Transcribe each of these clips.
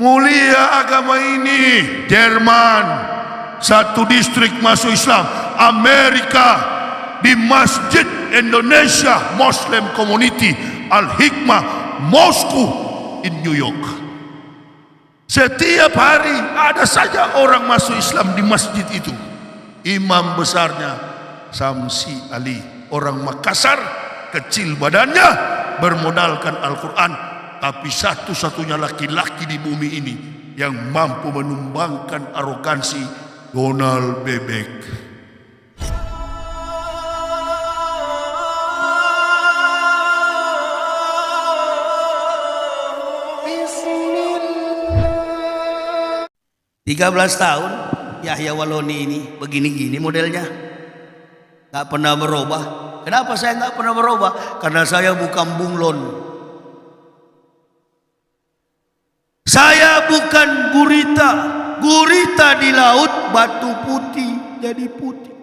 Mulia agama ini. Jerman, satu distrik masuk Islam. Amerika, di Masjid Indonesia Muslim Community Al-Hikmah Moskow in New York. Setiap hari ada saja orang masuk Islam di masjid itu. Imam besarnya Samsi Ali, orang Makassar, kecil badannya, bermodalkan Al-Quran, tapi satu-satunya laki-laki di bumi ini yang mampu menumbangkan arogansi Donald Bebek. Bismillah. 13 tahun Yahya Waloni ini begini-gini modelnya, nggak pernah berubah. Kenapa saya nggak pernah berubah? Karena saya bukan bunglon. Saya bukan gurita. Gurita di laut, batu putih jadi putih,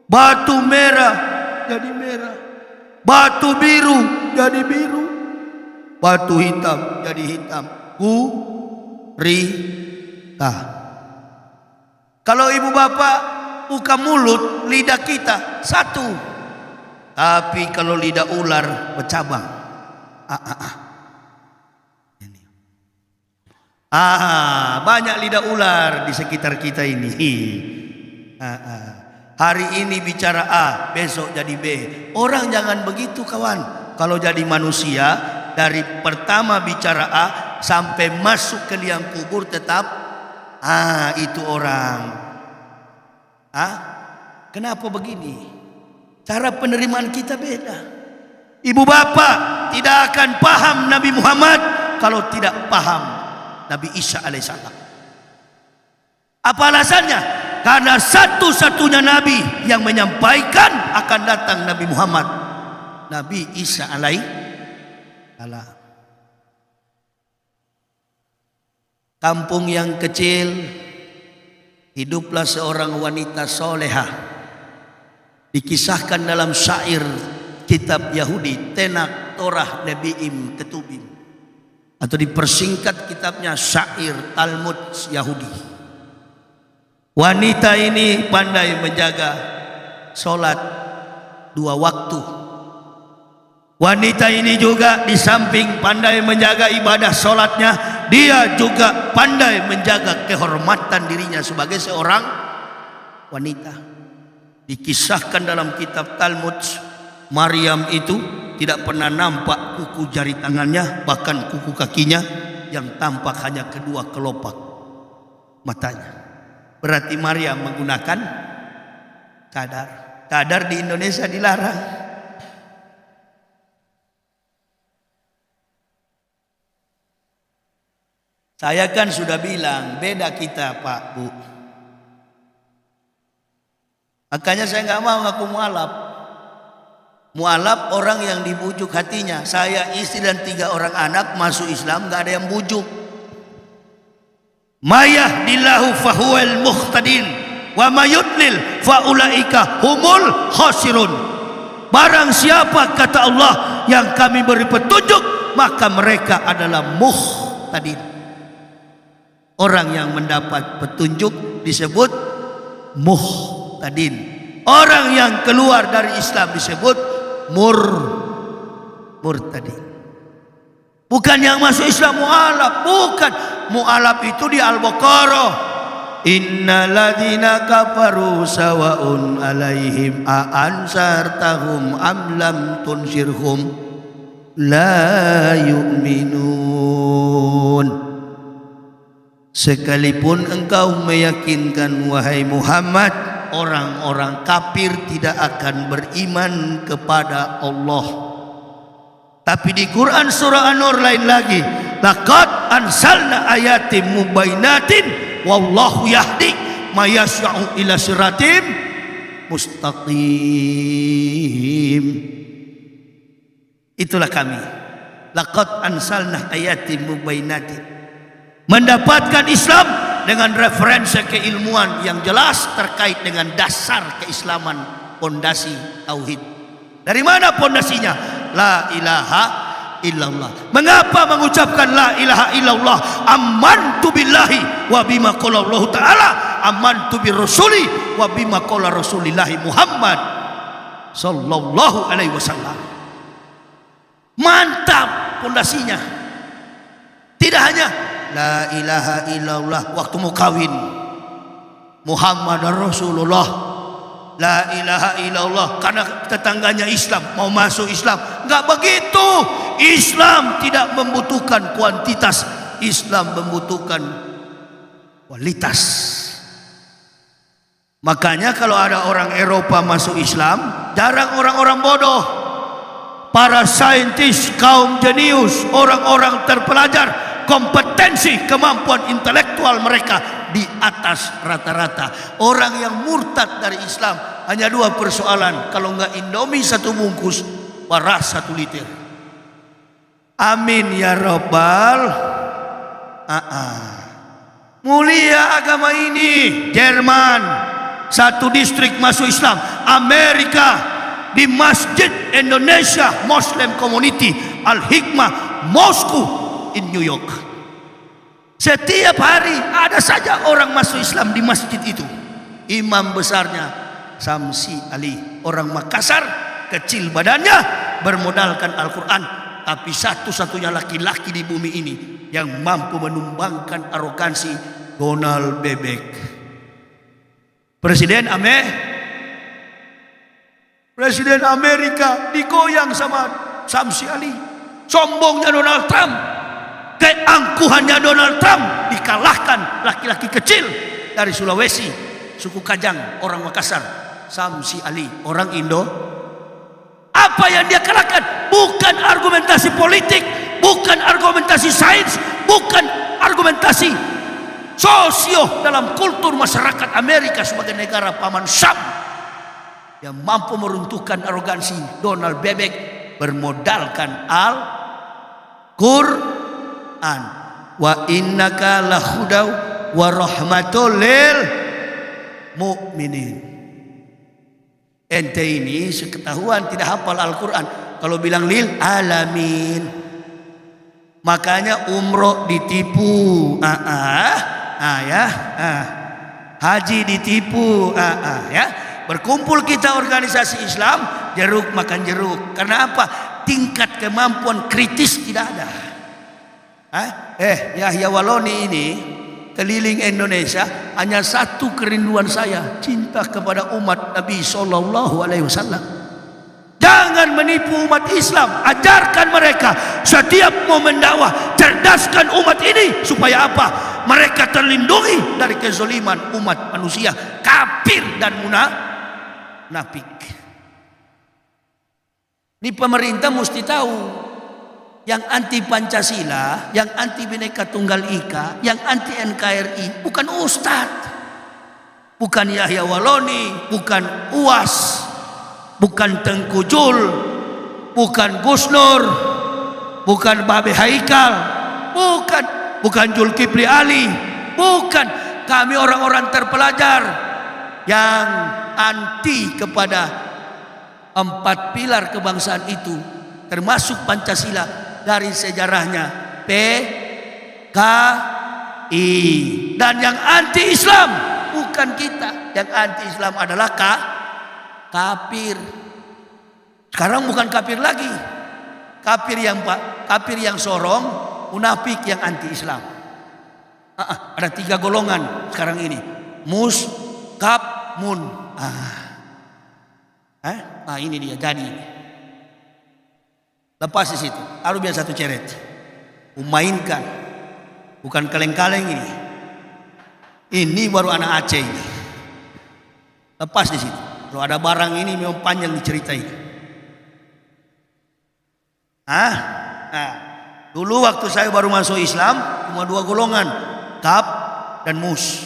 batu merah jadi merah, batu biru jadi biru, batu hitam jadi hitam. Gurita. Kalau ibu bapak buka mulut, lidah kita satu. Tapi kalau lidah ular bercabang. Banyak lidah ular di sekitar kita ini. Hari ini bicara A, besok jadi B. Orang jangan begitu kawan. Kalau jadi manusia, dari pertama bicara A sampai masuk ke liang kubur tetap itu orang. Kenapa begini? Cara penerimaan kita beda. Ibu bapak tidak akan paham Nabi Muhammad kalau tidak paham Nabi Isa alaihissalam. Apa alasannya? Karena satu-satunya Nabi yang menyampaikan akan datang Nabi Muhammad, Nabi Isa alaihissalam. Kampung yang kecil, hiduplah seorang wanita solehah. Dikisahkan dalam syair kitab Yahudi, Tenak Torah Nebiim Ketubim, atau dipersingkat kitabnya syair Talmud Yahudi. Wanita ini pandai menjaga sholat 2 waktu. Wanita ini juga di samping pandai menjaga ibadah sholatnya, dia juga pandai menjaga kehormatan dirinya sebagai seorang wanita. Dikisahkan dalam kitab Talmud, Maryam itu tidak pernah nampak kuku jari tangannya, bahkan kuku kakinya, yang tampak hanya kedua kelopak matanya. Berarti Maryam menggunakan cadar. Cadar di Indonesia dilarang. Saya kan sudah bilang beda kita Pak Bu. Makanya saya nggak mau ngaku mualaf. Mualaf orang yang dibujuk hatinya. Saya istri dan 3 orang anak masuk Islam, nggak ada yang bujuk. Mayahdillahu fahuwal muhtadin wa mayudlil faulaika humul khasirun. Barang siapa kata Allah yang kami beri petunjuk, maka mereka adalah muhtadin. Orang yang mendapat petunjuk disebut muhtadin. Orang yang keluar dari Islam disebut murtadin. Bukan yang masuk Islam mu'alaf, bukan. Mu'alaf itu di Al-Baqarah. Innal ladzina kafaru sawa'un 'alaihim a ansartahum am lam tunzirhum la yu'minun. Sekalipun engkau meyakinkan wahai Muhammad, orang-orang kafir tidak akan beriman kepada Allah. Tapi di Quran surah An-Nur lain lagi. Laqad ansalna ayatin mubainatin wallahu yahdi may yasha'u ila siratim mustaqim. Itulah kami. Laqad ansalna ayatin mubainatin. Mendapatkan Islam dengan referensi keilmuan yang jelas terkait dengan dasar keislaman, pondasi tauhid. Dari mana pondasinya? La ilaha illallah. Mengapa mengucapkan la ilaha illallah? Amantu billahi wa bima qala Allah taala, amantu bi rasuli wa bima qala Rasulillah Muhammad sallallahu alaihi wasallam. Mantap pondasinya. Tidak hanya la ilaha illallah waktu mau kawin, Muhammad Rasulullah, la ilaha illallah karena tetangganya Islam mau masuk Islam. Enggak begitu. Islam tidak membutuhkan kuantitas, Islam membutuhkan kualitas. Makanya kalau ada orang Eropa masuk Islam, jarang orang-orang bodoh. Para saintis, kaum jenius, orang-orang terpelajar, kompetensi, kemampuan intelektual mereka di atas rata-rata. Orang yang murtad dari Islam hanya dua persoalan, kalau enggak Indomie satu bungkus, beras 1 liter. Amin ya Rabbal. Mulia agama ini. Jerman 1 distrik masuk Islam. Amerika di Masjid Indonesia Muslim Community Al-Hikmah Moskow in New York. Setiap hari ada saja orang masuk Islam di masjid itu. Imam besarnya Samsi Ali, orang Makassar, kecil badannya, bermodalkan Al-Quran, tapi satu-satunya laki-laki di bumi ini yang mampu menumbangkan arogansi Donald Bebek. Presiden Amerika digoyang sama Samsi Ali. Sombongnya Donald Trump, keangkuhannya Donald Trump dikalahkan laki-laki kecil dari Sulawesi, suku Kajang, orang Makassar, Samsi Ali, orang Indo. Apa yang dia kalahkan? Bukan argumentasi politik, bukan argumentasi sains, bukan argumentasi sosio dalam kultur masyarakat Amerika sebagai negara paman Sam yang mampu meruntuhkan arogansi Donald Bebek bermodalkan Al-Quran. Wa innaka lahudaw wa rahmatul lil mu'minin. Ente ini seketahuan tidak hafal Al-Quran. Kalau bilang lil alamin, makanya umroh ditipu. Haji ditipu. Ya. Berkumpul kita organisasi Islam, jeruk makan jeruk. Karena apa? Tingkat kemampuan kritis tidak ada. Yahya Waloni ini keliling Indonesia, hanya satu kerinduan saya, cinta kepada umat Nabi Sallallahu Alaihi Wasallam. Jangan menipu umat Islam, ajarkan mereka setiap mau mendakwah, cerdaskan umat ini supaya apa? Mereka terlindungi dari kezaliman umat manusia, kafir dan munafik. Ini pemerintah mesti tahu, yang anti Pancasila, yang anti Bhinneka Tunggal Ika, yang anti NKRI bukan Ustadz, bukan Yahya Waloni, bukan UAS, bukan Tengku Jul, bukan Gus Nur, bukan Babe Haikal, bukan Zulkifli Ali, bukan. Kami orang-orang terpelajar yang anti kepada 4 pilar kebangsaan itu, termasuk Pancasila dari sejarahnya PKI. Dan yang anti Islam bukan kita, yang anti Islam adalah kafir. Sekarang bukan kafir lagi, kafir yang sorong, munafik yang anti Islam. Ada 3 golongan sekarang ini, mus, kaf, mun. Ini dia jadi. Lepas di situ, harus biar satu ceret. Mainkan, bukan kaleng-kaleng ini. Ini baru anak Aceh ini. Lepas di situ. Kalau ada barang ini memang panjang diceritain. Dulu waktu saya baru masuk Islam cuma 2 golongan, kaf dan mus.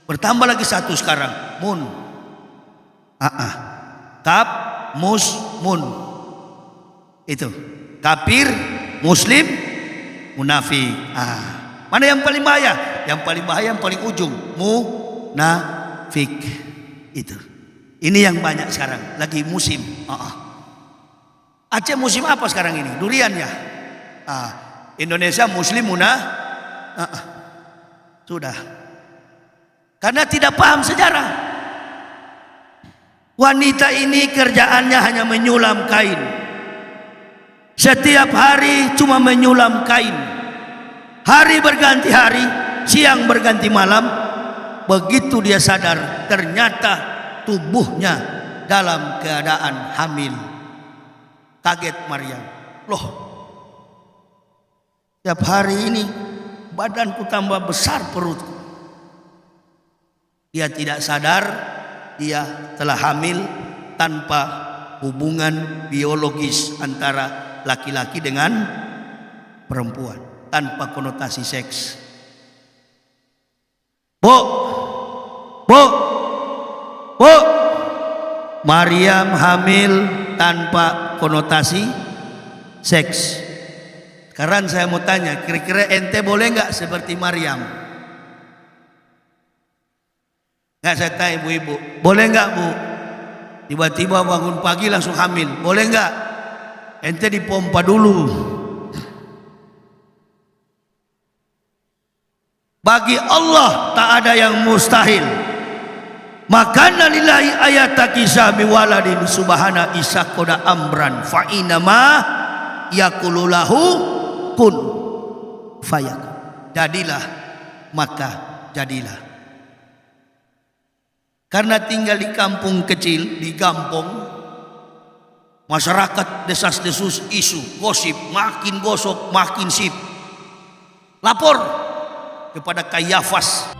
Bertambah lagi 1 sekarang, mun. Kaf, mus, mun. Itu kafir, muslim, munafik. Mana yang paling bahaya? Yang paling bahaya yang paling ujung, munafik. Itu. Ini yang banyak sekarang, lagi musim. Aceh musim apa sekarang ini? Durian ya? Indonesia Muslim sudah. Karena tidak paham sejarah. Wanita ini kerjaannya hanya menyulam kain. Setiap hari cuma menyulam kain. Hari berganti hari, siang berganti malam. Begitu dia sadar, ternyata tubuhnya dalam keadaan hamil. Kaget Maryam. Loh, setiap hari ini badanku tambah besar perutku. Dia tidak sadar dia telah hamil tanpa hubungan biologis antara laki-laki dengan perempuan, tanpa konotasi seks. Bu, Maryam hamil tanpa konotasi seks. Sekarang saya mau tanya, kira-kira ente boleh nggak seperti Maryam? Nggak, saya tanya ibu-ibu, boleh nggak bu? Tiba-tiba bangun pagi langsung hamil, boleh nggak? Ente dipompa dulu. Bagi Allah tak ada yang mustahil. Makana lillahi ayataki sami waladin subhana isakoda amran fa inama yakululahu kun fayakun. Jadilah maka jadilah. Karena tinggal di kampung kecil, di kampung, masyarakat desas-desus isu, gosip, makin gosok, makin sip. Lapor kepada Kayafas.